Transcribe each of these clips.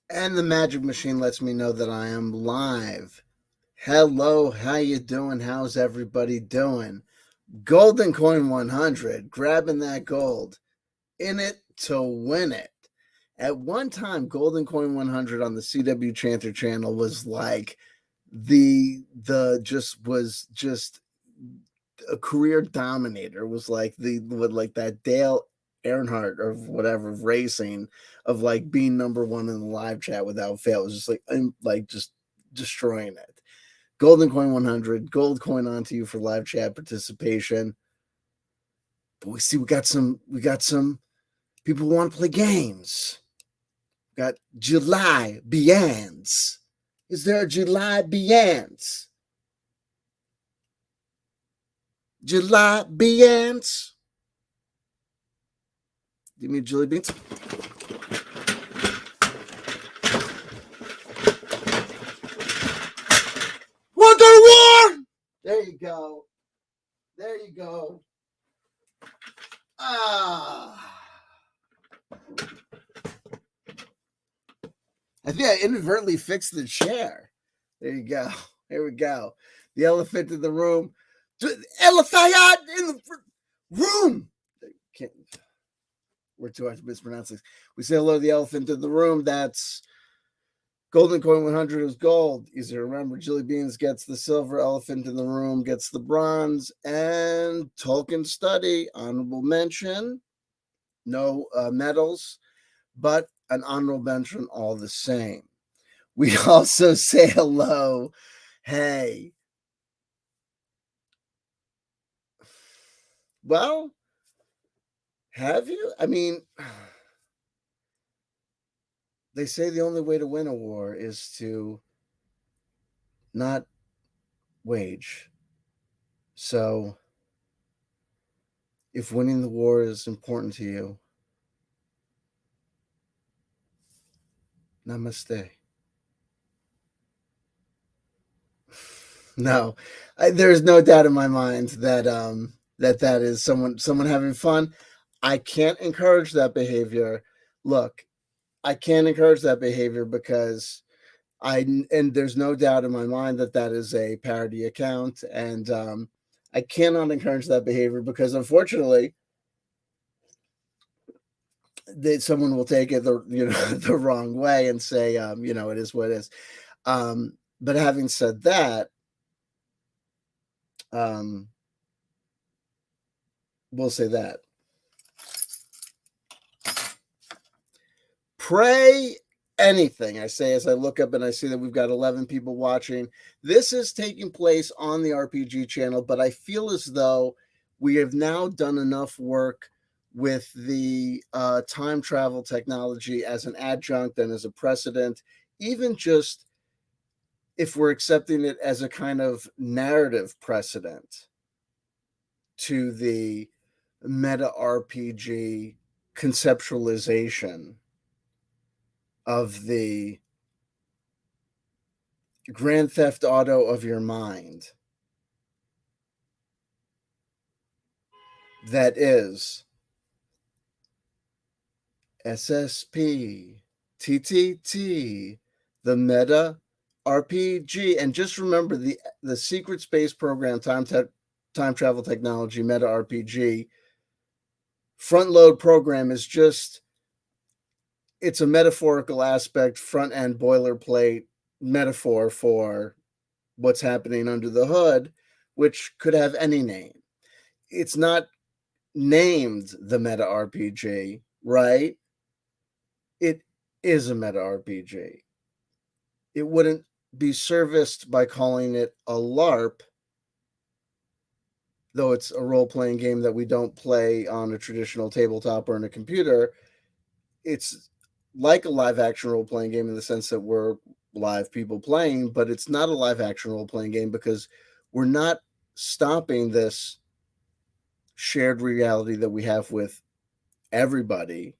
And the magic machine lets me know that I am live. Hello, how you doing? How's everybody doing? Golden Coin 100, grabbing that gold. In it to win it. At one time, Golden Coin 100 on the CW Chanther channel was like the just a career dominator. It was like the with like that Dale Earnhardt or whatever of racing of like being number one in the live chat without fail. It was just like just destroying it. Golden Coin 100, gold coin onto you for live chat participation. But we got some people who want to play games. We got July Bians. Is there a July Bians? July Bians? Give me Julie Beans. Want to go to war? There you go. There you go. I think I inadvertently fixed the chair. There you go. Here we go. The elephant in the room. Elephant in the room. We're too hard to mispronounce this. We say hello to the elephant in the room. That's Golden Coin 100 is gold. Easy to remember. Jilly Beans gets the silver. Elephant in the room gets the bronze. And Tolkien Study, honorable mention. No medals, but an honorable mention all the same. We also say hello. Hey. Well, have you? I mean, they say the only way to win a war is to not wage. So, if winning the war is important to you, namaste. No, there's no doubt in my mind that that is someone having fun. I can't encourage that behavior. Look, I can't encourage that behavior because and there's no doubt in my mind that that is a parody account, and I cannot encourage that behavior because unfortunately, that someone will take it the wrong way and say it is what it is. But having said that, um, we'll say that pray anything. I say as I look up and I see that we've got 11 people watching. This is taking place on the RPG channel, but I feel as though we have now done enough work with the time travel technology as an adjunct and as a precedent, even just if we're accepting it as a kind of narrative precedent to the meta RPG conceptualization of the Grand Theft Auto of your mind that is SSP, TTT, the meta RPG. And just remember the secret space program, time travel technology, meta RPG, front load program is just, it's a metaphorical aspect, front end boilerplate metaphor for what's happening under the hood, which could have any name. It's not named the meta RPG, right? It is a meta RPG. It wouldn't be serviced by calling it a LARP, though it's a role playing game that we don't play on a traditional tabletop or on a computer. It's like a live action role playing game in the sense that we're live people playing, but it's not a live action role playing game because we're not stopping this shared reality that we have with everybody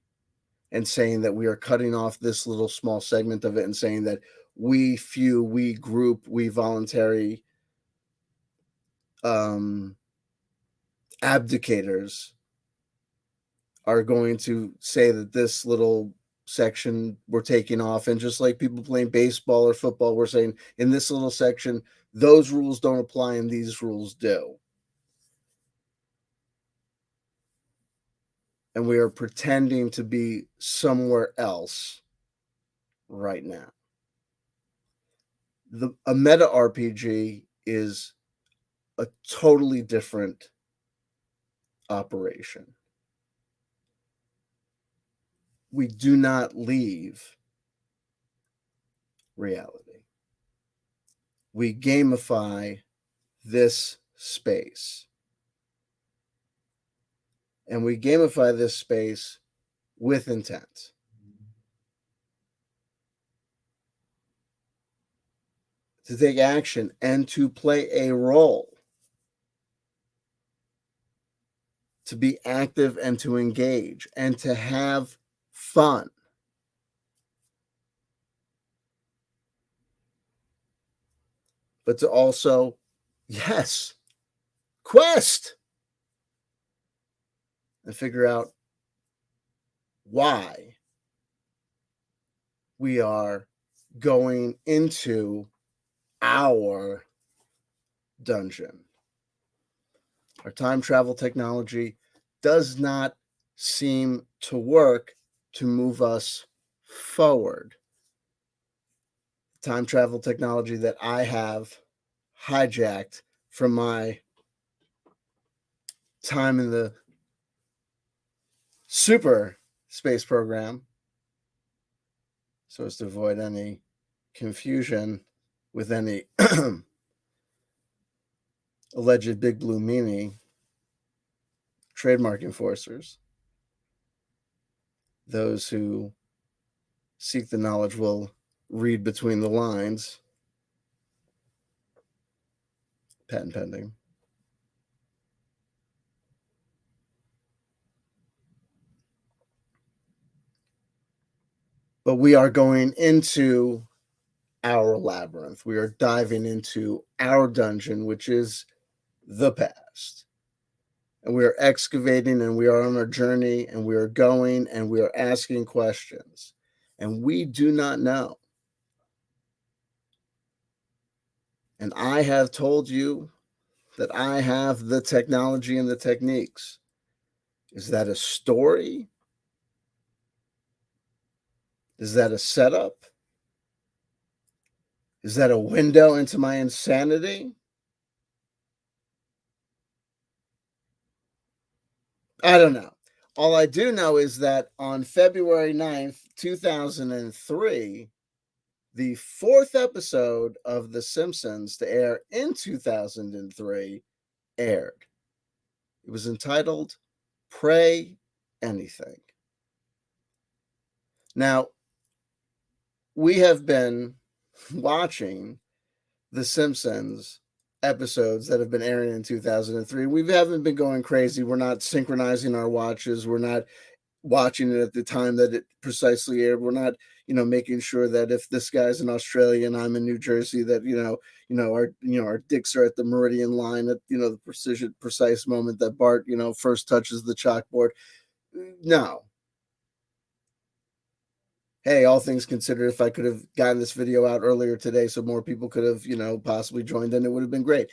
and saying that we are cutting off this little small segment of it and saying that we group, we voluntary abdicators are going to say that this little section we're taking off, and just like people playing baseball or football, we're saying in this little section those rules don't apply and these rules do. And we are pretending to be somewhere else right now. A meta RPG is a totally different operation. We do not leave reality. We gamify this space. And we gamify this space with intent. To take action and to play a role. To be active and to engage and to have fun. But to also, yes, quest and figure out why we are going into our dungeon. Our time travel technology does not seem to work to move us forward. Time travel technology that I have hijacked from my time in the super space program, so as to avoid any confusion with any alleged big blue meanie trademark enforcers. Those who seek the knowledge will read between the lines. Patent pending. But we are going into our labyrinth. We are diving into our dungeon, which is the past. And we are excavating and we are on our journey and we are going and we are asking questions. And we do not know. And I have told you that I have the technology and the techniques. Is that a story? Is that a setup? Is that a window into my insanity? I don't know. All I do know is that on February 9th, 2003, the fourth episode of The Simpsons to air in 2003 aired. It was entitled Pray Anything. Now, we have been watching The Simpsons episodes that have been airing in 2003. We haven't been going crazy. We're not synchronizing our watches. We're not watching it at the time that it precisely aired. We're not, making sure that if this guy's in Australia and I'm in New Jersey, that our dicks are at the meridian line at the precise moment that Bart first touches the chalkboard. No. Hey, all things considered, if I could have gotten this video out earlier today so more people could have possibly joined in, it would have been great.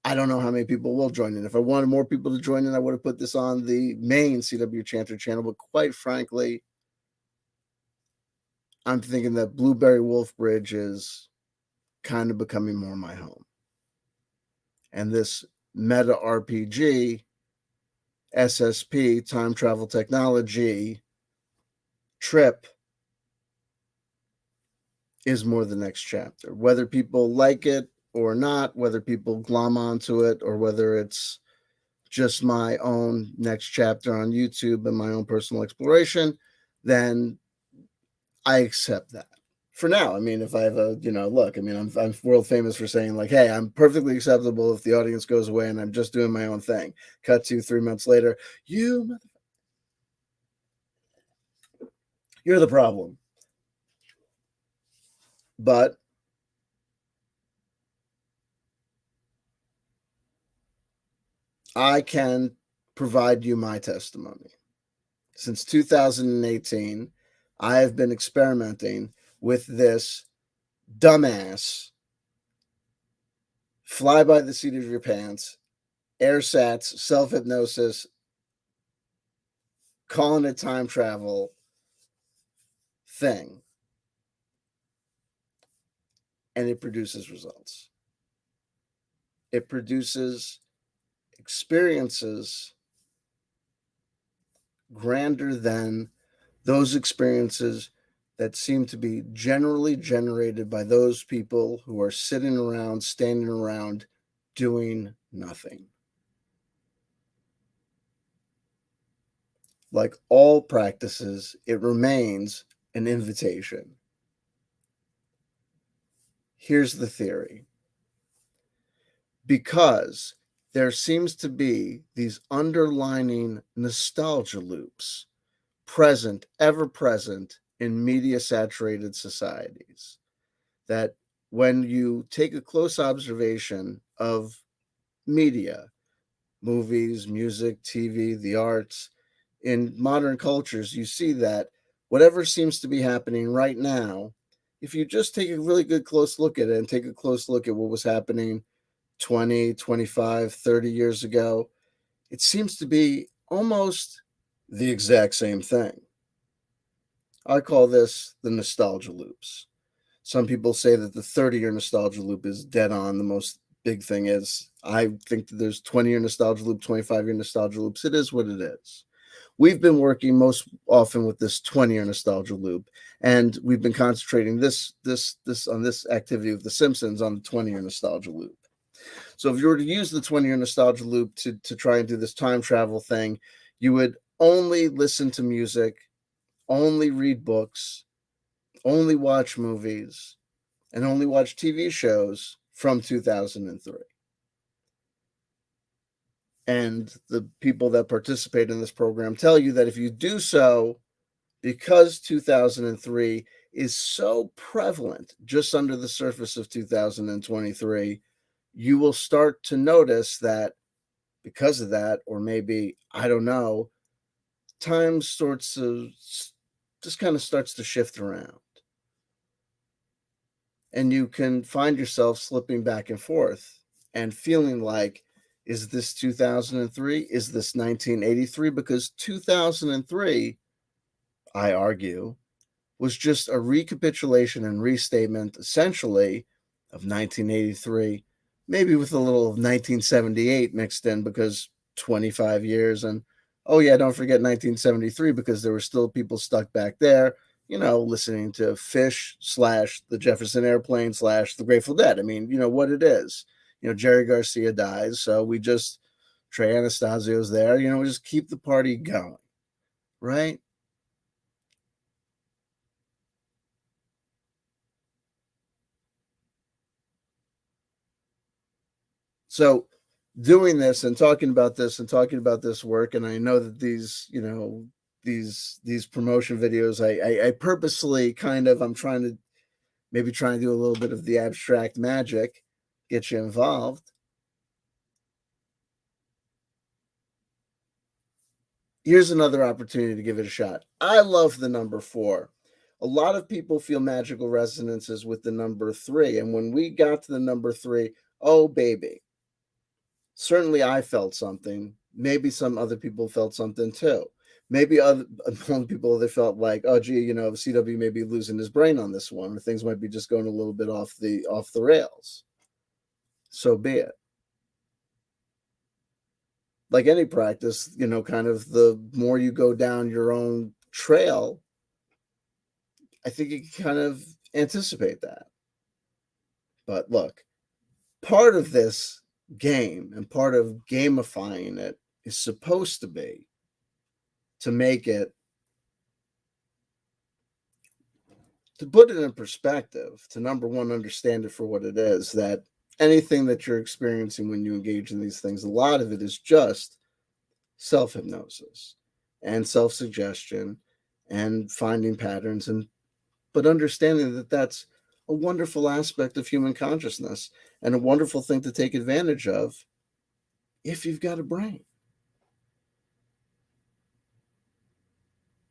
I don't know how many people will join in. If I wanted more people to join in, I would have put this on the main CW Chanter channel. But quite frankly, I'm thinking that Blueberry Wolf Bridge is kind of becoming more my home. And this meta RPG, SSP, time travel technology trip is more the next chapter. Whether people like it or not, whether people glom onto it, or whether it's just my own next chapter on YouTube and my own personal exploration, then I accept that. For now, I mean, if I have look, I mean, I'm world famous for saying like, hey, I'm perfectly acceptable if the audience goes away and I'm just doing my own thing. Cut to 3 months later, you're the problem. But I can provide you my testimony. Since 2018, I have been experimenting with this dumbass fly by the seat of your pants, airsats, self hypnosis, calling it time travel thing. And it produces results. It produces experiences grander than those experiences that seem to be generally generated by those people who are sitting around, standing around, doing nothing. Like all practices, it remains an invitation. Here's the theory. Because there seems to be these underlining nostalgia loops present, ever present in media saturated societies, that when you take a close observation of media, movies, music, TV, the arts, in modern cultures, you see that whatever seems to be happening right now, if you just take a really good close look at it and take a close look at what was happening 20, 25, 30 years ago, it seems to be almost the exact same thing. I call this the nostalgia loops. Some people say that the 30-year nostalgia loop is dead on. The most big thing is I think that there's 20-year nostalgia loop, 25-year nostalgia loops. It is what it is. We've been working most often with this 20-year nostalgia loop, and we've been concentrating this on this activity of the Simpsons on the 20-year nostalgia loop. So if you were to use the 20-year nostalgia loop to try and do this time travel thing, you would only listen to music, only read books, only watch movies, and only watch TV shows from 2003. And the people that participate in this program tell you that if you do so, because 2003 is so prevalent just under the surface of 2023, you will start to notice that because of that, or maybe, I don't know, time starts to just kind of starts to shift around. And you can find yourself slipping back and forth and feeling like, is this 2003? Is this 1983? Because 2003, I argue, was just a recapitulation and restatement, essentially, of 1983, maybe with a little of 1978 mixed in because 25 years. And oh, yeah, don't forget 1973 because there were still people stuck back there, listening to Fish / the Jefferson Airplane / the Grateful Dead. I mean, you know what it is. Jerry Garcia dies. So Trey Anastasio's there, we just keep the party going, right? So doing this and talking about this work, and I know that these promotion videos, I purposely I'm trying to do a little bit of the abstract magic, get you involved. Here's another opportunity to give it a shot. I love the number 4. A lot of people feel magical resonances with the number 3, and when we got to the number 3, oh baby, certainly I felt something. Maybe some other people felt something too. Maybe other people, they felt like, oh gee, CW may be losing his brain on this one, or things might be just going a little bit off the rails. So be it. Like any practice, kind of the more you go down your own trail, I think you can kind of anticipate that. But look, part of this game and part of gamifying it is supposed to be to make it, to put it in perspective, to number one, understand it for what it is, that anything that you're experiencing when you engage in these things, a lot of it is just self hypnosis and self suggestion and finding patterns, but understanding that that's a wonderful aspect of human consciousness and a wonderful thing to take advantage of if you've got a brain.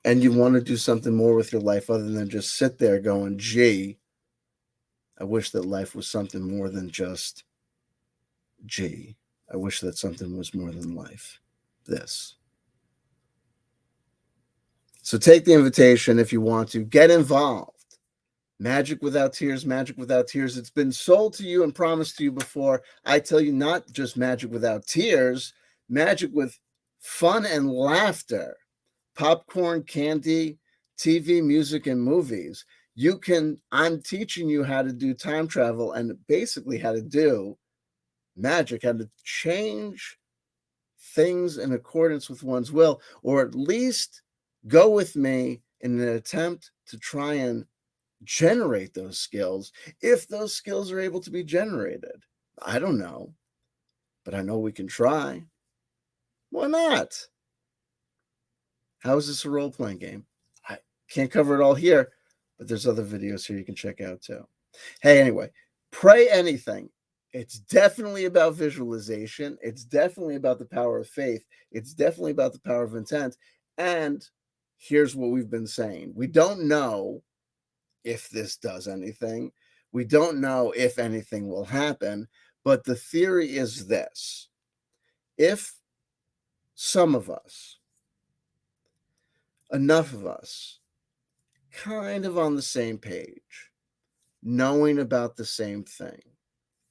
and you want to do something more with your life other than just sit there going, gee, I wish that life was something more than just, gee, I wish that something was more than life. This. So take the invitation if you want to. Get involved. Magic without tears, magic without tears. It's been sold to you and promised to you before. I tell you, not just magic without tears, magic with fun and laughter, popcorn, candy, TV, music, and movies. I'm teaching you how to do time travel and basically how to do magic, how to change things in accordance with one's will, or at least go with me in an attempt to try and generate those skills, if those skills are able to be generated. I don't know, but I know we can try. Why not? How is this a role-playing game? I can't cover it all here, but there's other videos here you can check out too. Hey, anyway, pray anything. It's definitely about visualization. It's definitely about the power of faith. It's definitely about the power of intent. And here's what we've been saying. We don't know if this does anything. We don't know if anything will happen, but the theory is this. If some of us, enough of us, kind of on the same page, knowing about the same thing,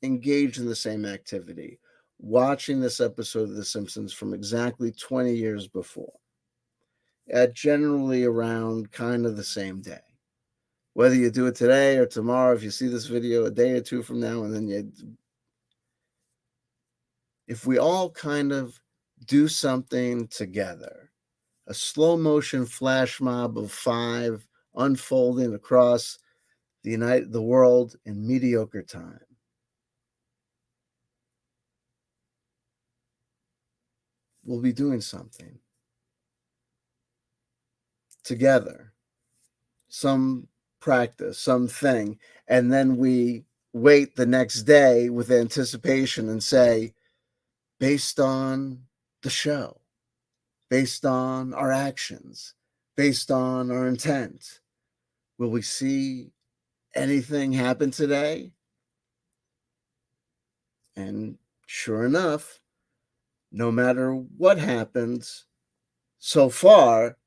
engaged in the same activity, watching this episode of The Simpsons from exactly 20 years before, at generally around kind of the same day. Whether you do it today or tomorrow, if you see this video a day or two from now, and then if we all kind of do something together, a slow motion flash mob of 5 unfolding across the world in mediocre time. We'll be doing something together, some practice, something, and then we wait the next day with anticipation and say, based on the show, based on our actions, based on our intent, will we see anything happen today? And sure enough, no matter what happens, so far,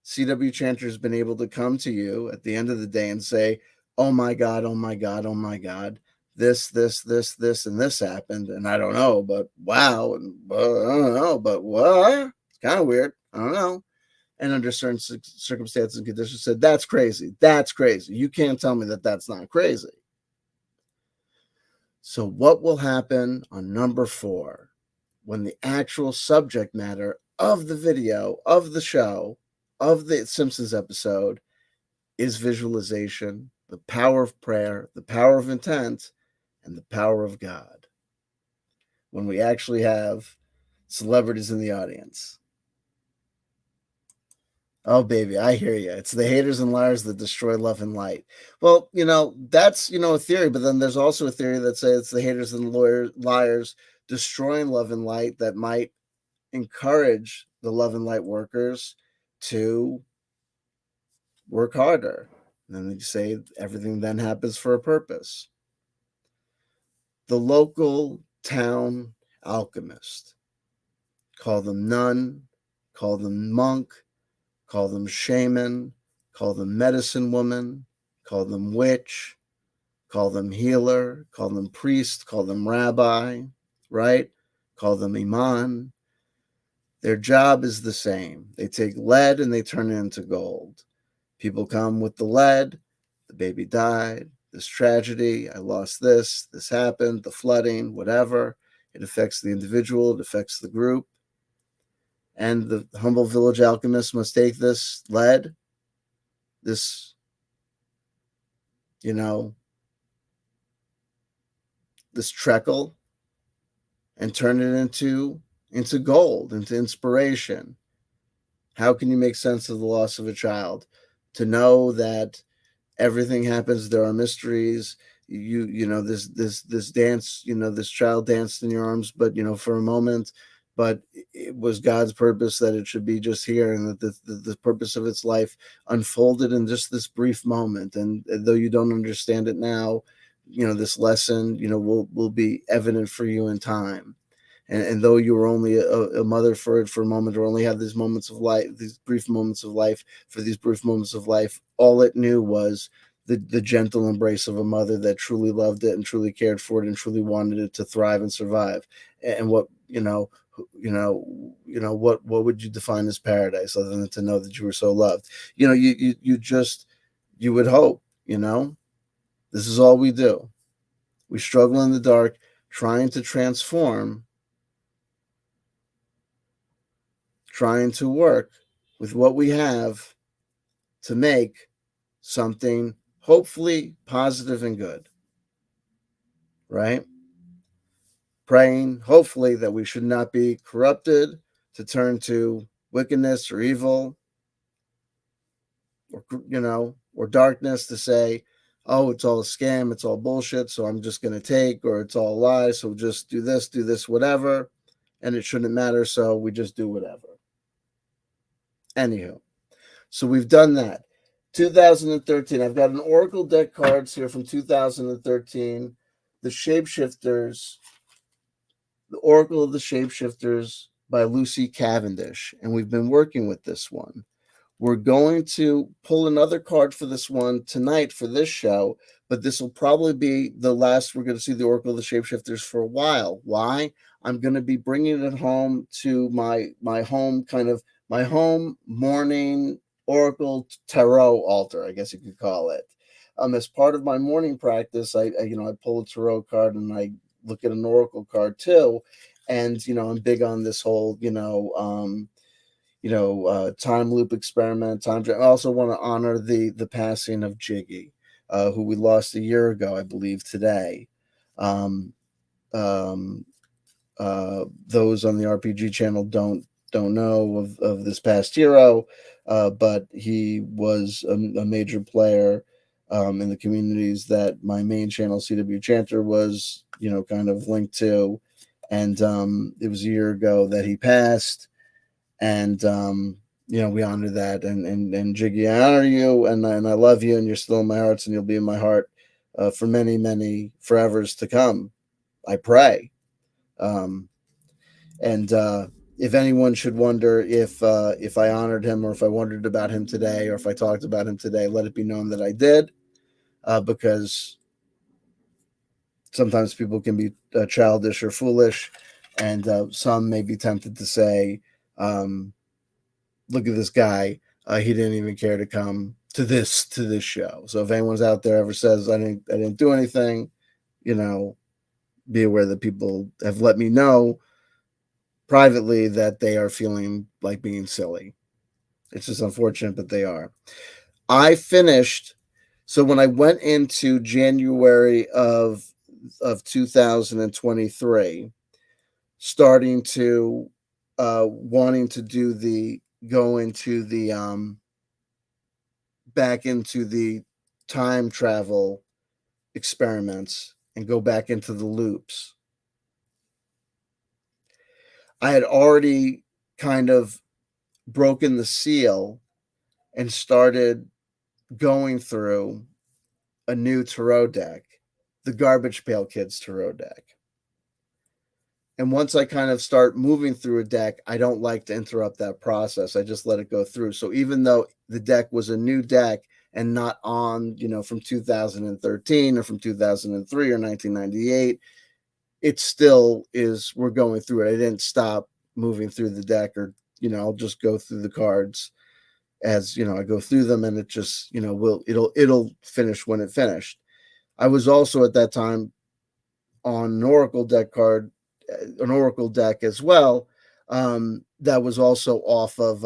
CW Chanter has been able to come to you at the end of the day and say, oh my God, oh my God, oh my God, this, and this happened. And I don't know, but wow. And I don't know, but what? It's kind of weird. I don't know. And under certain circumstances and conditions said, that's crazy. That's crazy. You can't tell me that that's not crazy. So what will happen on number 4 when the actual subject matter of the video, of the show, of the Simpsons episode is visualization, the power of prayer, the power of intent, and the power of God? When we actually have celebrities in the audience. Oh, baby, I hear you. It's the haters and liars that destroy love and light. Well, that's, a theory, but then there's also a theory that says it's the haters and liars destroying love and light that might encourage the love and light workers to work harder. And then they say everything then happens for a purpose. The local town alchemist, call them nun, call them monk, call them shaman, call them medicine woman, call them witch, call them healer, call them priest, call them rabbi, right? Call them imam. Their job is the same. They take lead and they turn it into gold. People come with the lead, the baby died, this tragedy, I lost this happened, the flooding, whatever. It affects the individual, it affects the group. And the humble village alchemist must take this lead, this, this treacle, and turn it into gold, into inspiration. How can you make sense of the loss of a child? To know that everything happens, there are mysteries. This dance, this child danced in your arms, but for a moment but it was God's purpose that it should be just here, and that the purpose of its life unfolded in just this brief moment. And though you don't understand it now, this lesson, will be evident for you in time. And though you were only a mother for a moment, or only had these moments of life, these brief moments of life, for these brief moments of life, all it knew was the gentle embrace of a mother that truly loved it and truly cared for it and truly wanted it to thrive and survive. And what would you define as paradise other than to know that you were so loved? You would hope. This is all we do. We struggle in the dark, trying to transform, trying to work with what we have to make something hopefully positive and good, right? Praying, hopefully, that we should not be corrupted to turn to wickedness or evil, or darkness, to say, oh, it's all a scam, it's all bullshit, so I'm just going to take, or it's all a lie, so just do this, whatever, and it shouldn't matter, so we just do whatever. Anywho, so we've done that. 2013, I've got an Oracle deck cards here from 2013, the Shapeshifters, the Oracle of the Shapeshifters by Lucy Cavendish, and we've been working with this one. We're going to pull another card for this one tonight for this show, but this will probably be the last we're going to see the Oracle of the Shapeshifters for a while. Why? I'm going to be bringing it home to my home morning Oracle tarot altar, I guess you could call it. As part of my morning practice, I pull a tarot card and I look at an Oracle card too, and I'm big on this whole time loop experiment. I also want to honor the passing of Jiggy, who we lost a year ago, I believe today. Those on the RPG channel don't know of this past hero, but he was a major player in the communities that my main channel, CW Chanter, was kind of linked to, and it was a year ago that he passed. And we honor that, and Jiggy, I honor you, and I love you, and you're still in my hearts, and you'll be in my heart for many, many forevers to come, I pray. And if anyone should wonder if I honored him, or if I wondered about him today, or if I talked about him today, let it be known that I did, because sometimes people can be childish or foolish, and some may be tempted to say, look at this guy, he didn't even care to come to this show. So if anyone's out there ever says I didn't do anything, be aware that people have let me know privately that they are feeling like being silly. It's just unfortunate, but they are. I finished, so when I went into January of 2023, starting to wanting to go into the back into the time travel experiments and go back into the loops, I had already kind of broken the seal and started going through a new tarot deck, the Garbage Pail Kids tarot deck. And once I kind of start moving through a deck, I don't like to interrupt that process. I just let it go through. So even though the deck was a new deck and not on, from 2013 or from 2003 or 1998, it still is, we're going through it. I didn't stop moving through the deck, or, I'll just go through the cards as, I go through them, and it just, it'll finish when it finished. I was also at that time on an Oracle deck as well, that was also off of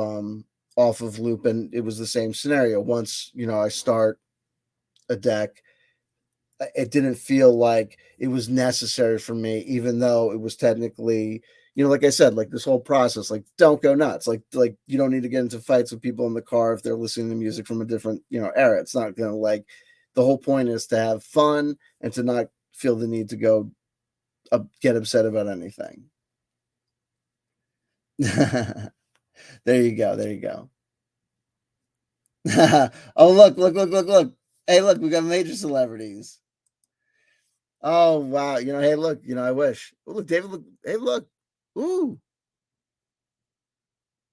loop, and it was the same scenario. Once I start a deck, it didn't feel like it was necessary for me, even though it was technically, like I said, like this whole process, like don't go nuts, like you don't need to get into fights with people in the car if they're listening to music from a different era. It's not gonna, like, the whole point is to have fun and to not feel the need to go get upset about anything. There you go. There you go. Oh, look, look, look, look, look. Hey, look, we got major celebrities. Oh, wow. Hey, look, I wish. Oh, look, David, look. Hey, look. Ooh,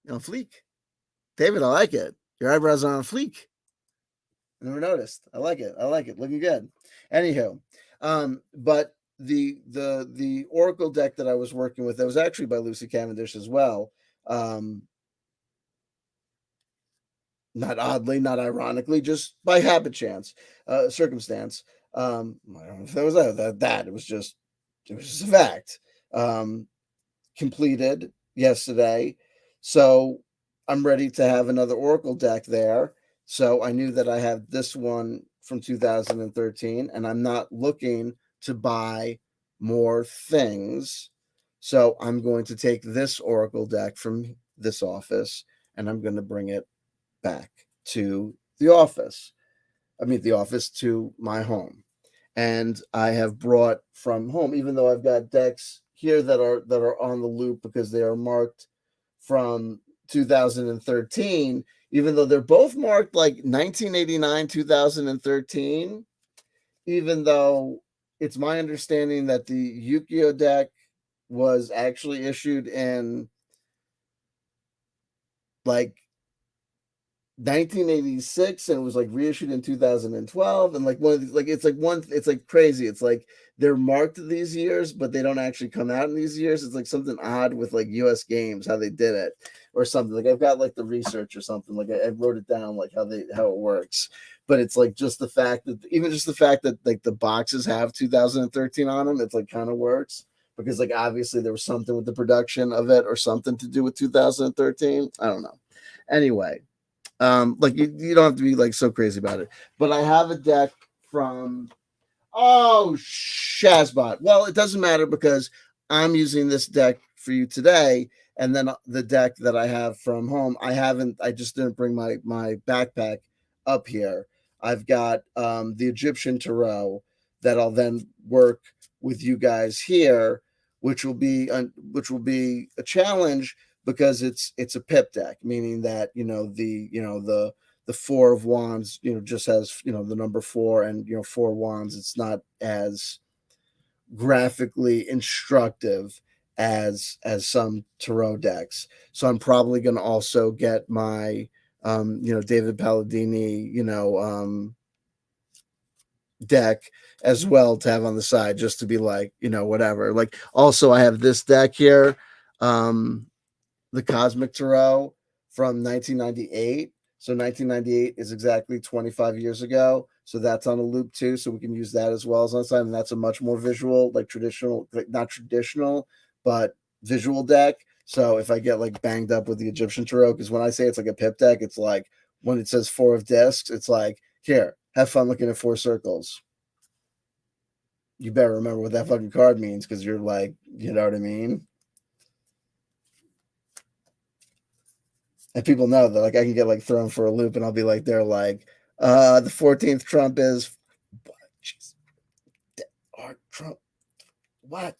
fleek. David, I like it. Your eyebrows are on fleek. I never noticed. I like it. I like it. Looking good. Anywho, but the Oracle deck that I was working with, that was actually by Lucy Cavendish as well. Not oddly, not ironically, just by habit chance, circumstance. I don't know if that was that. It was just a fact. Um, Completed yesterday. So I'm ready to have another Oracle deck there. So I knew that I have this one from 2013, and I'm not looking to buy more things. So I'm going to take this Oracle deck from this office and I'm going to bring it back to the office. The office to my home. And I have brought from home, even though I've got decks here that are on the loop because they are marked from 2013, even though they're both marked like 1989, 2013, even though it's my understanding that the Yu-Gi-Oh deck was actually issued in like 1986 and it was like reissued in 2012, and like one of these, like it's like crazy. It's like they're marked these years but they don't actually come out in these years. It's like something odd with like US games, how they did it or something. Like I've got like the research or something, like I wrote it down, like how it works. But it's like just the fact that like the boxes have 2013 on them, it's like kind of works because like obviously there was something with the production of it or something to do with 2013. I don't know. Anyway, like you don't have to be like so crazy about it. But I have a deck from Shazbot. Well, it doesn't matter because I'm using this deck for you today, and then the deck that I have from home, I just didn't bring my backpack up here. I've got the Egyptian Tarot that I'll then work with you guys here, which will be a challenge because it's a pip deck, meaning that the four of wands just has the number four, and four wands. It's not as graphically instructive as some tarot decks. So I'm probably going to also get my David Palladini deck as well to have on the side, just to be like whatever. Like also I have this deck here, the Cosmic Tarot from 1998. So 1998 is exactly 25 years ago. So that's on a loop too. So we can use that as well as on side. And that's a much more visual, like traditional, like not traditional, but visual deck. So if I get like banged up with the Egyptian Tarot, because when I say it's like a pip deck, it's like when it says four of discs, it's like, here, have fun looking at four circles. You better remember what that fucking card means because you're like, you know what I mean? And people know that like I can get like thrown for a loop and I'll be like, they're like, the 14th Trump is what? Jeez. Art Trump. What?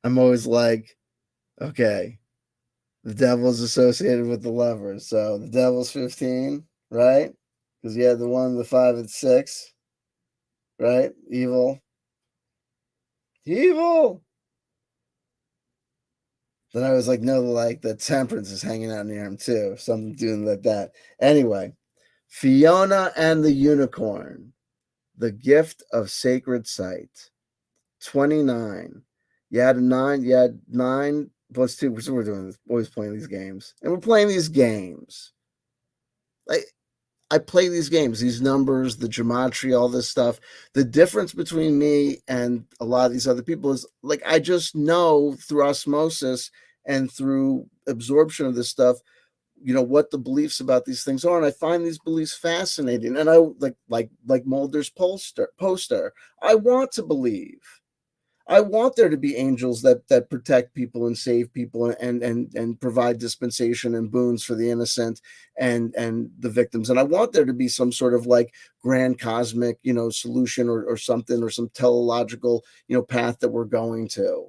I'm always like, okay, the devil's associated with the lovers. So the devil's 15, right? Because you had the one, the 5 and 6, right? Evil. Evil. Then I was like, no, like the temperance is hanging out near him too. Something doing like that. Anyway, Fiona and the Unicorn. The Gift of Sacred Sight. 29. You had a 9. You had 9 plus 2. So we're doing this. Always playing these games. And we're playing these games. Like, I play these games, these numbers, the gematria, all this stuff. The difference between me and a lot of these other people is like I just know through osmosis and through absorption of this stuff, what the beliefs about these things are, and I find these beliefs fascinating. And I like Mulder's poster. I want to believe. I want there to be angels that protect people and save people and provide dispensation and boons for the innocent and the victims. And I want there to be some sort of like grand cosmic, solution or something, or some teleological, path that we're going to.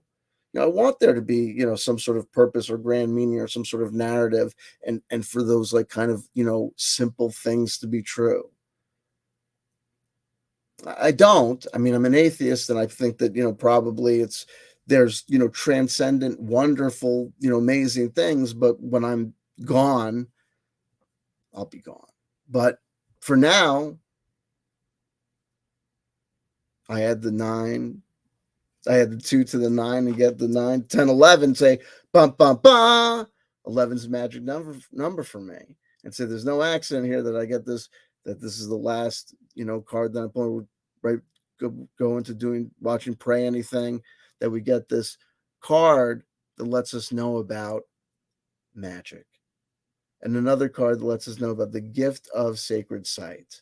I want there to be, some sort of purpose or grand meaning or some sort of narrative, and for those like kind of, simple things to be true. I don't. I mean, I'm an atheist, and I think that, probably there's, transcendent, wonderful, amazing things, but when I'm gone, I'll be gone. But for now, I had the 9. I had the 2 to the 9 and get the 9, 10, 11, say, bum, bum, bum. 11's a magic number for me. And say there's no accident here that I get this, that this is the last, card that I'm pulling, right? Go into watching Pray Anything, that we get this card that lets us know about magic. And another card that lets us know about the gift of sacred sight.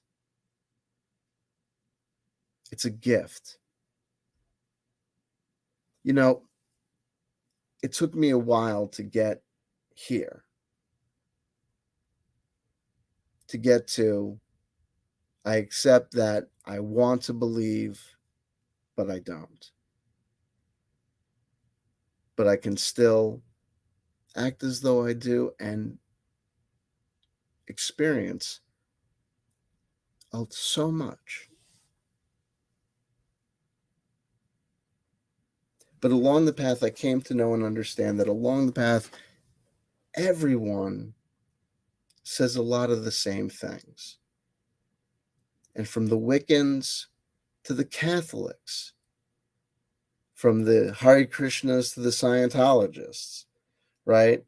It's a gift. It took me a while to get here, to get to, I accept that I want to believe, but I don't. But I can still act as though I do and experience so much. But along the path, I came to know and understand that along the path, everyone says a lot of the same things. And from the Wiccans to the Catholics, from the Hare Krishnas to the Scientologists, right?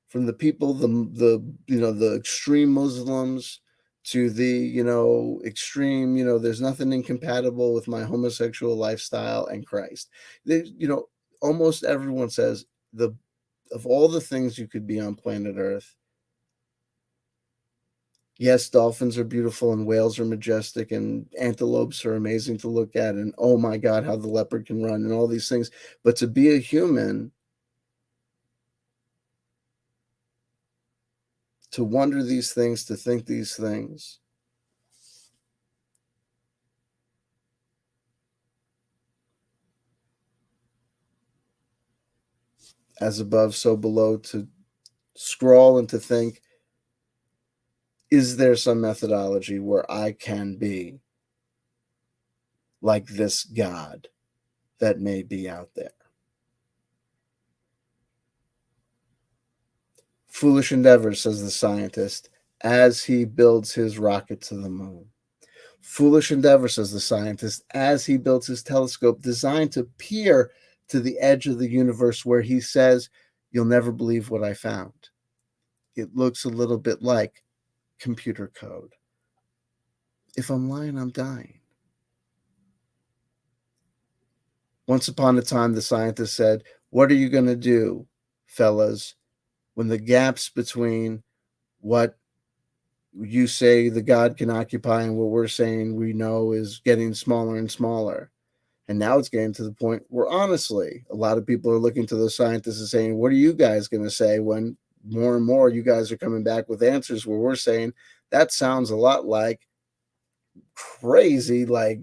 From the people, the extreme Muslims to the, extreme, there's nothing incompatible with my homosexual lifestyle and Christ. Almost everyone says of all the things you could be on planet Earth, yes, dolphins are beautiful and whales are majestic and antelopes are amazing to look at, and oh my God, how the leopard can run and all these things. But to be a human, to wonder these things, to think these things, as above, so below, to scroll and to think, is there some methodology where I can be like this God that may be out there? Foolish endeavor, says the scientist, as he builds his rocket to the moon. Foolish endeavor, says the scientist, as he builds his telescope designed to peer to the edge of the universe, where he says, you'll never believe what I found. It looks a little bit like computer code. If I'm lying, I'm dying. Once upon a time, the scientist said, what are you going to do, fellas, when the gaps between what you say the God can occupy and what we're saying we know is getting smaller and smaller? And now it's getting to the point where, honestly, a lot of people are looking to those scientists and saying, what are you guys going to say when more and more you guys are coming back with answers where we're saying that sounds a lot like crazy, like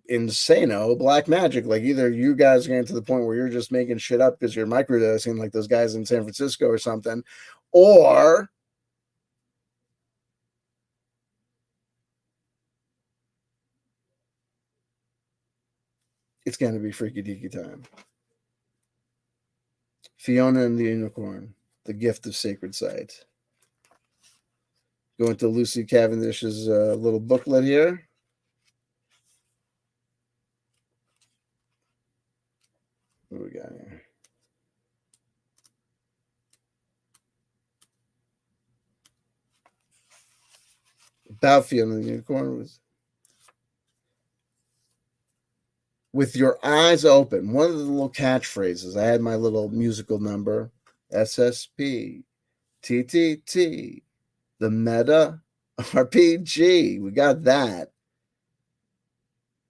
insano black magic? Like either you guys are getting to the point where you're just making shit up because you're microdosing like those guys in San Francisco or something, or it's going to be freaky deaky time. Fiona and the Unicorn, the gift of sacred sight. Going to Lucy Cavendish's little booklet here. What do we got here? About Fiona and the Unicorn was with your eyes open. One of the little catchphrases. I had my little musical number, SSP, TTT, the meta RPG. We got that.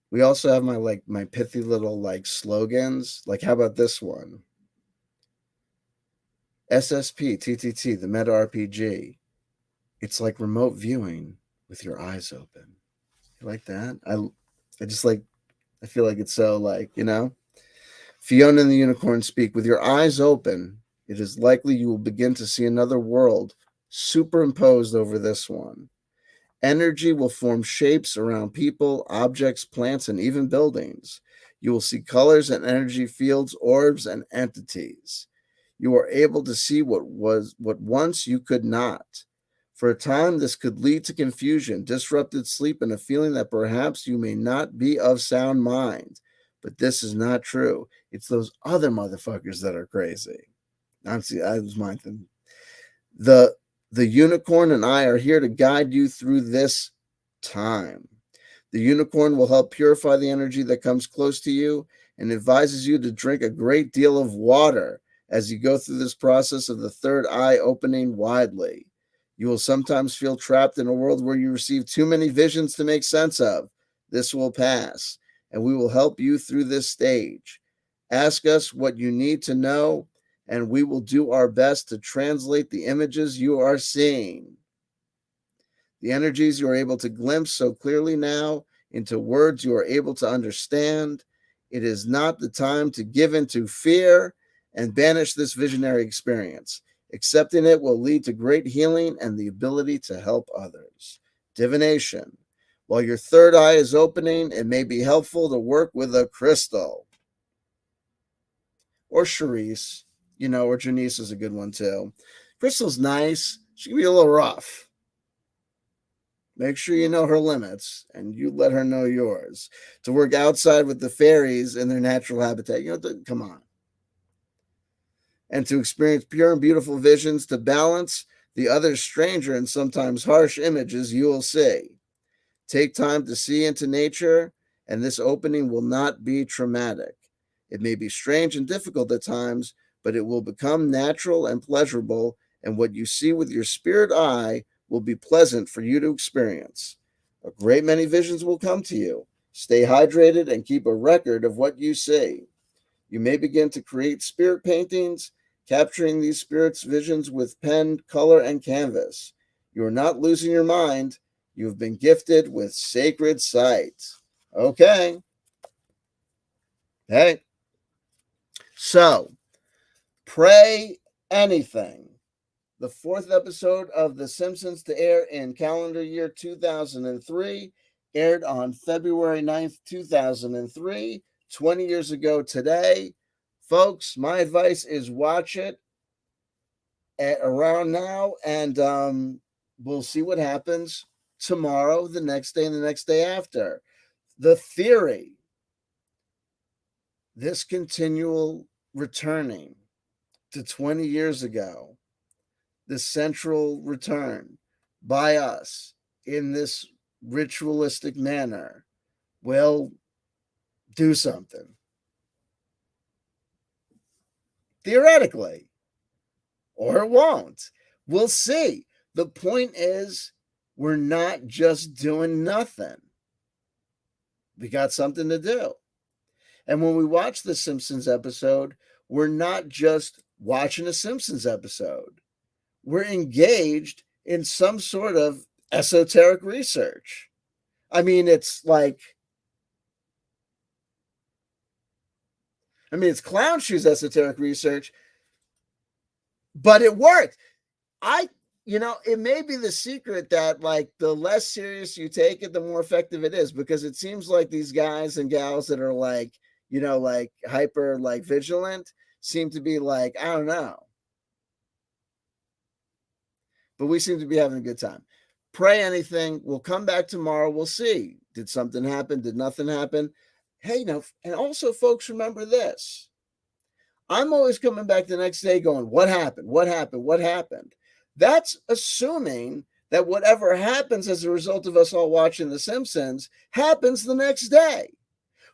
We also have my pithy little slogans. Like, how about this one? SSP, TTT, the meta RPG. It's like remote viewing with your eyes open. You like that? I just I feel like it's so Fiona and the unicorn speak. With your eyes open, it is likely you will begin to see another world superimposed over this one. Energy will form shapes around people, objects, plants, and even buildings. You will see colors and energy fields, orbs, and entities. You are able to see what once you could not. For a time, this could lead to confusion, disrupted sleep, and a feeling that perhaps you may not be of sound mind. But this is not true. It's those other motherfuckers that are crazy. Honestly, I was my thing. The the unicorn and I are here to guide you through this time. The unicorn will help purify the energy that comes close to you and advises you to drink a great deal of water as you go through this process of the third eye opening widely. You will sometimes feel trapped in a world where you receive too many visions to make sense of. This will pass, and we will help you through this stage. Ask us what you need to know, and we will do our best to translate the images you are seeing. The energies you are able to glimpse so clearly now into words you are able to understand. It is not the time to give in to fear and banish this visionary experience. Accepting it will lead to great healing and the ability to help others. Divination. While your third eye is opening, it may be helpful to work with a crystal. Or Charisse, or Janice is a good one too. Crystal's nice. She can be a little rough. Make sure you know her limits and you let her know yours. To work outside with the fairies in their natural habitat, come on. And to experience pure and beautiful visions to balance the other stranger and sometimes harsh images you will see. Take time to see into nature, and this opening will not be traumatic. It may be strange and difficult at times, but it will become natural and pleasurable, and what you see with your spirit eye will be pleasant for you to experience. A great many visions will come to you. Stay hydrated and keep a record of what you see. You may begin to create spirit paintings, capturing these spirits' visions with pen, color, and canvas. You are not losing your mind. You have been gifted with sacred sight. Okay. Hey. So, pray anything. The fourth episode of The Simpsons to air in calendar year 2003 aired on February 9th, 2003, 20 years ago today. Folks, my advice is watch it at around now, and we'll see what happens tomorrow, the next day, and the next day after. The theory, this continual returning to 20 years ago, the central return by us in this ritualistic manner will do something. Theoretically. Or it won't. We'll see. The point is, we're not just doing nothing. We got something to do. And when we watch the Simpsons episode, we're not just watching a Simpsons episode. We're engaged in some sort of esoteric research. I mean, it's clown shoes esoteric research, but it worked. It may be the secret that the less serious you take it, the more effective it is, because it seems like these guys and gals that are hyper vigilant seem to be I don't know. But we seem to be having a good time. Pray anything. We'll come back tomorrow. We'll see. Did something happen? Did nothing happen? Hey, and also, folks, remember this. I'm always coming back the next day going, what happened? What happened? What happened? That's assuming that whatever happens as a result of us all watching The Simpsons happens the next day.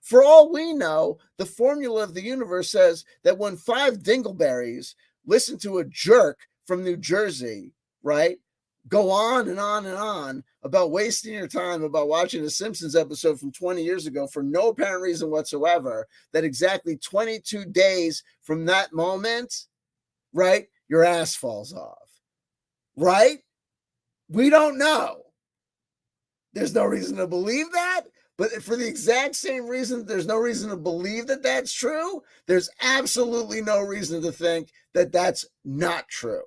For all we know, the formula of the universe says that when 5 dingleberries listen to a jerk from New Jersey, right, go on and on and on about wasting your time about watching a Simpsons episode from 20 years ago for no apparent reason whatsoever, that exactly 22 days from that moment, right, your ass falls off. Right? We don't know. There's no reason to believe that, But for the exact same reason, there's no reason to believe that that's true. There's absolutely no reason to think that that's not true.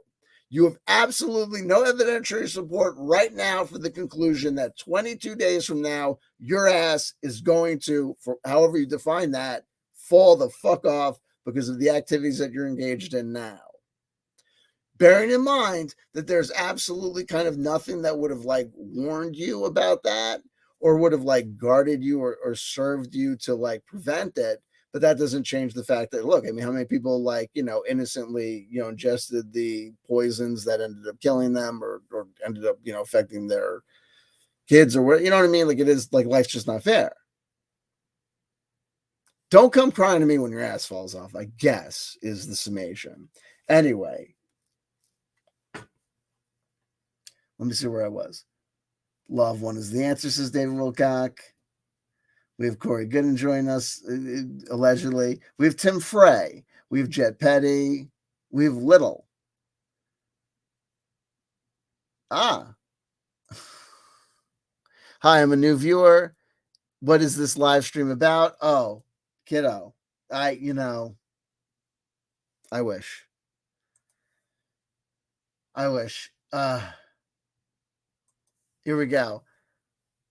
You have absolutely no evidentiary support right now for the conclusion that 22 days from now, your ass is going to, for however you define that, fall the fuck off because of the activities that you're engaged in now. Bearing in mind that there's absolutely kind of nothing that would have like warned you about that or would have like guarded you or served you to like prevent it. But that doesn't change the fact that, look, I mean, how many people like, innocently, ingested the poisons that ended up killing them or ended up, affecting their kids or what, you know what I mean? Like, it is like life's just not fair. Don't come crying to me when your ass falls off, I guess, is the summation. Anyway, let me see where I was. Love one is the answer, says David Wilcock. We have Corey Gooden joining us, allegedly. We have Tim Frey. We have Jet Petty. We have Little. Hi, I'm a new viewer. What is this live stream about? Oh, kiddo. I wish. Here we go.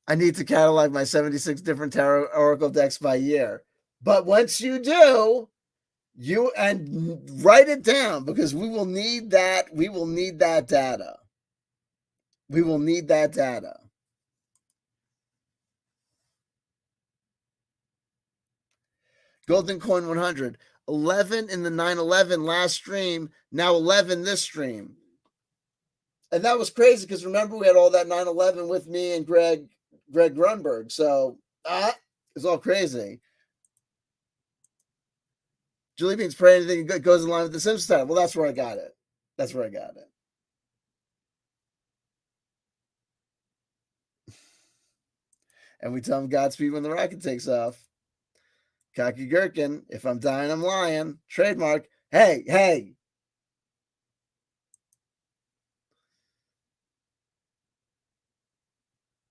I need to catalog my 76 different tarot oracle decks by year. But once you do, and write it down because we will need that. We will need that data. We will need that data. Golden Coin 100. 11 in the 9/11 last stream. Now 11 this stream. And that was crazy because remember we had all that 9/11 with me and Greg Grunberg. So it's all crazy. Julie Beans, pray anything goes in line with the Simpsons title. Well, that's where I got it. And we tell them Godspeed when the rocket takes off. Cocky Gherkin, if I'm dying, I'm lying. Trademark. Hey.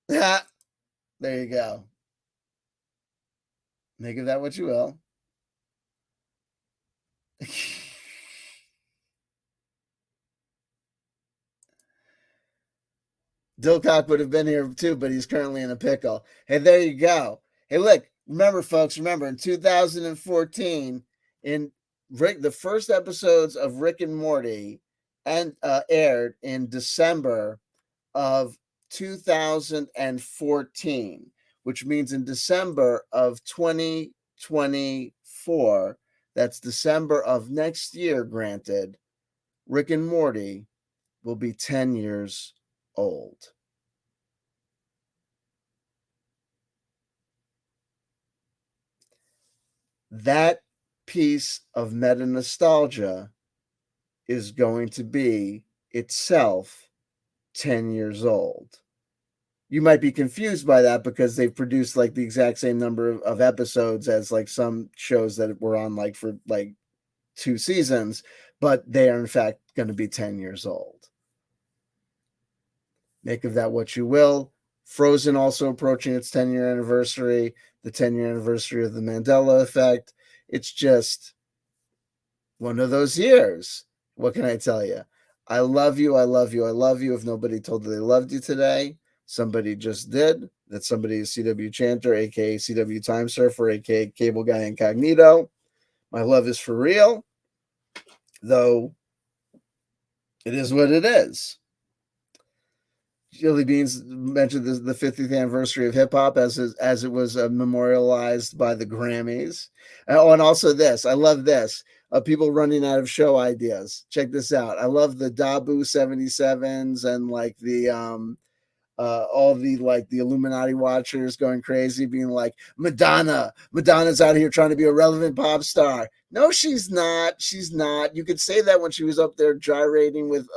Yeah. There you go. Make of that what you will. Dilcock would have been here too, but he's currently in a pickle. Hey, there you go. Hey, look, remember, folks, in 2014, in the first episodes of Rick and Morty and aired in December of 2014, which means in December of 2024, that's December of next year, granted, Rick and Morty will be 10 years old. That piece of meta nostalgia is going to be itself 10 years old. You might be confused by that because they've produced like the exact same number of episodes as like some shows that were on like for like 2 seasons, but they are in fact going to be 10 years old. Make of that what you will. Frozen also approaching its 10-year anniversary, the 10-year anniversary of the Mandela effect. It's just one of those years. What can I tell you? I love you. If nobody told you they loved you today, somebody just did. That somebody is CW Chanter, aka CW Time Surfer, aka Cable Guy Incognito. My love is for real, though it is what it is. Chili Beans mentioned the 50th anniversary of hip hop as it was memorialized by the Grammys. And also this, I love this. People running out of show ideas. Check this out. I love the Dabu 77s and like the all the like the Illuminati watchers going crazy, being like, Madonna's out here trying to be a relevant pop star. No, she's not. You could say that when she was up there gyrating with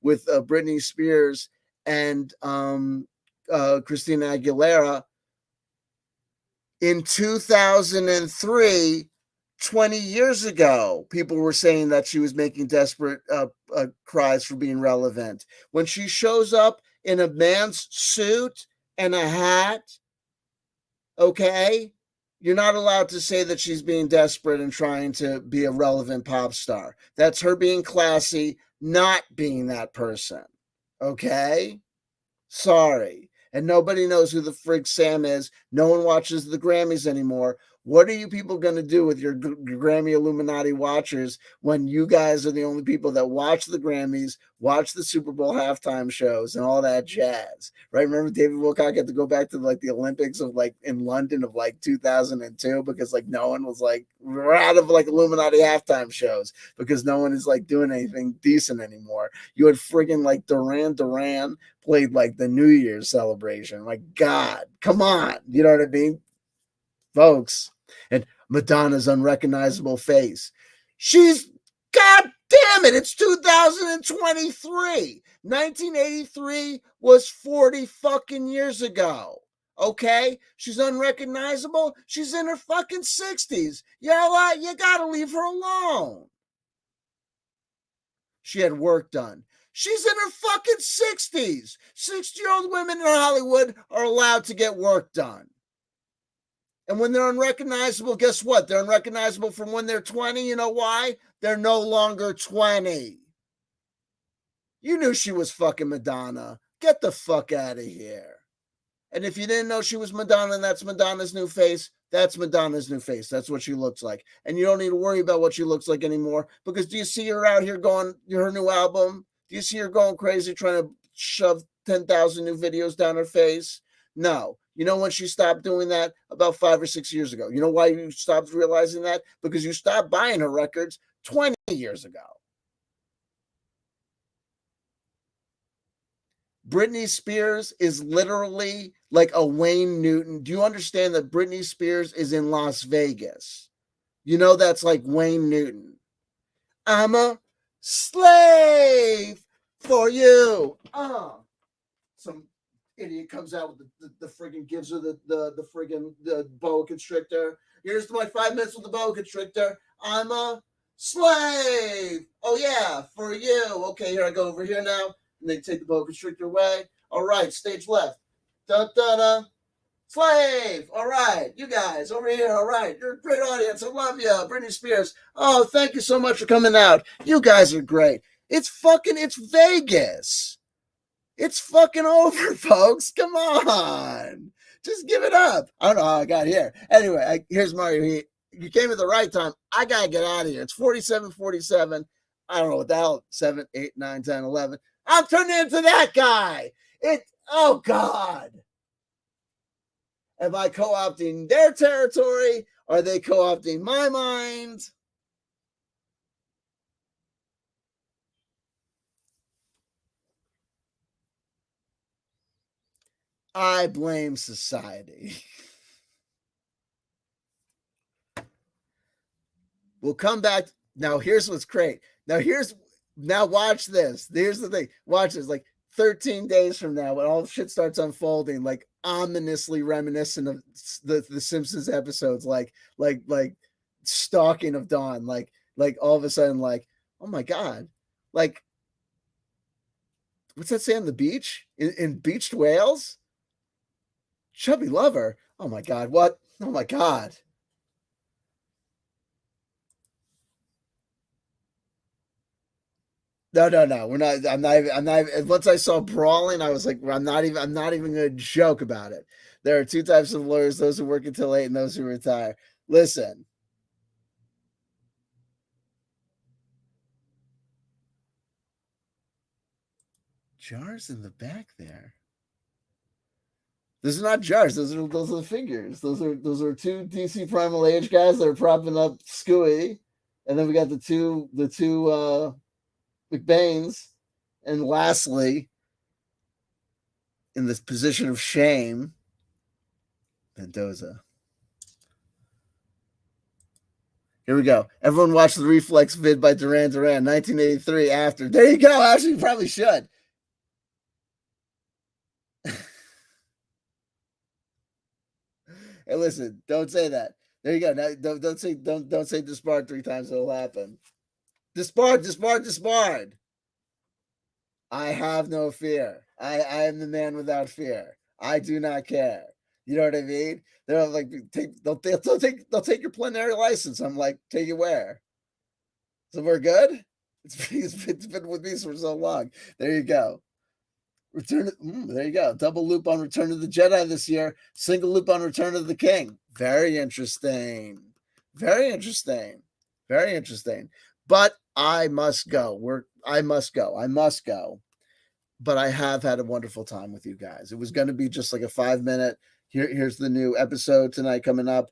Britney Spears and Christina Aguilera in 2003. 20 years ago, people were saying that she was making desperate cries for being relevant. When she shows up in a man's suit and a hat Okay? You're not allowed to say that she's being desperate and trying to be a relevant pop star. That's her being classy, not being that person. Okay? Sorry. And nobody knows who the frig Sam is. No one watches the Grammys anymore. What are you people going to do with your Grammy Illuminati watchers when you guys are the only people that watch the Grammys, watch the Super Bowl halftime shows, and all that jazz? Right? Remember David Wilcock had to go back to like the Olympics of like in London of like 2002 because like no one was like, we're out of like Illuminati halftime shows because no one is like doing anything decent anymore. You had friggin' like Duran Duran played like the New Year's celebration. My God, come on. You know what I mean? Folks. And Madonna's unrecognizable face. She's, God damn it, it's 2023. 1983 was 40 fucking years ago. Okay? She's unrecognizable. She's in her fucking 60s. You gotta leave her alone. She had work done. She's in her fucking 60s. 60-year-old women in Hollywood are allowed to get work done. And when they're unrecognizable, guess what? They're unrecognizable from when they're 20. You know why? They're no longer 20. You knew she was fucking Madonna. Get the fuck out of here. And if you didn't know she was Madonna and that's Madonna's new face, that's Madonna's new face. That's what she looks like. And you don't need to worry about what she looks like anymore because do you see her out here going, her new album? Do you see her going crazy trying to shove 10,000 new videos down her face? No. You know when she stopped doing that? About 5 or 6 years ago. You know why you stopped realizing that? Because you stopped buying her records 20 years ago. Britney Spears is literally like a Wayne Newton. Do you understand that Britney Spears is in Las Vegas? You know that's like Wayne Newton. I'm a slave for you. Some idiot comes out with the friggin' gives her the friggin' the boa constrictor. Here's my 5 minutes with the boa constrictor. I'm a slave. Oh yeah, for you. Okay, here I go over here now. And they take the boa constrictor away. All right, stage left. Da da da. Slave. All right, you guys over here. All right, you're a great audience. I love you, Britney Spears. Oh, thank you so much for coming out. You guys are great. It's Vegas. It's fucking over, folks. Come on. Just give it up. I don't know how I got here. Anyway, here's Mario. You came at the right time. I got to get out of here. It's 47:47. I don't know what the hell. 7, 8, 9, 10, 11. I'm turning into that guy. Oh, God. Am I co-opting their territory? Are they co-opting my mind? I blame society. We'll come back. Now, here's what's great. Now watch this. Here's the thing. Watch this. Like 13 days from now, when all shit starts unfolding, like ominously reminiscent of the Simpsons episodes, like Stalking of Dawn, like all of a sudden, like, oh my God, like, what's that say on the beach? In Beached Whales? Chubby Lover. Oh my God, what? Oh my God. No, no, no. We're not. I'm not. Once I saw brawling, I was like, I'm not even going to joke about it. There are two types of lawyers: those who work until late and those who retire. Listen, jars in the back there. Those are not jars. Those are the figures. Those are two DC Primal Age guys that are propping up Scooey, and then we got the two McBains, and lastly, in this position of shame, Mendoza. Here we go. Everyone watch the Reflex vid by Duran Duran, 1983 after. There you go. Actually, you probably should. Hey, listen, don't say that. There you go. Now, don't say disbarred 3 times. It'll happen. Disbarred, disbarred, disbarred. I have no fear. I am the man without fear. I do not care. You know what I mean? They're like, they'll take your plenary license. I'm like, take it where? So we're good. It's been with me for so long. There you go. There you go. Double loop on Return of the Jedi this year. Single loop on Return of the King. Very interesting. Very interesting. Very interesting. But I must go. I must go. I must go. But I have had a wonderful time with you guys. It was going to be just like a 5-minute. Here's the new episode tonight coming up.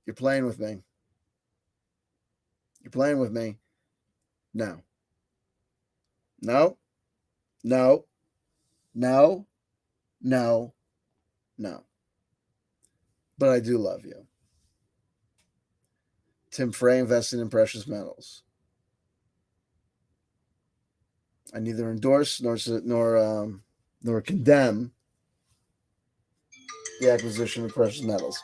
You're playing with me. You're playing with me. No. No. No. No. No. No. But I do love you. Tim Frey investing in precious metals. I neither endorse nor condemn the acquisition of precious metals.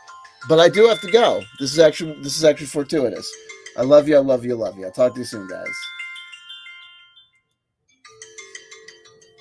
But I do have to go. This is actually fortuitous. I love you. I love you. I love you. I'll talk to you soon, guys.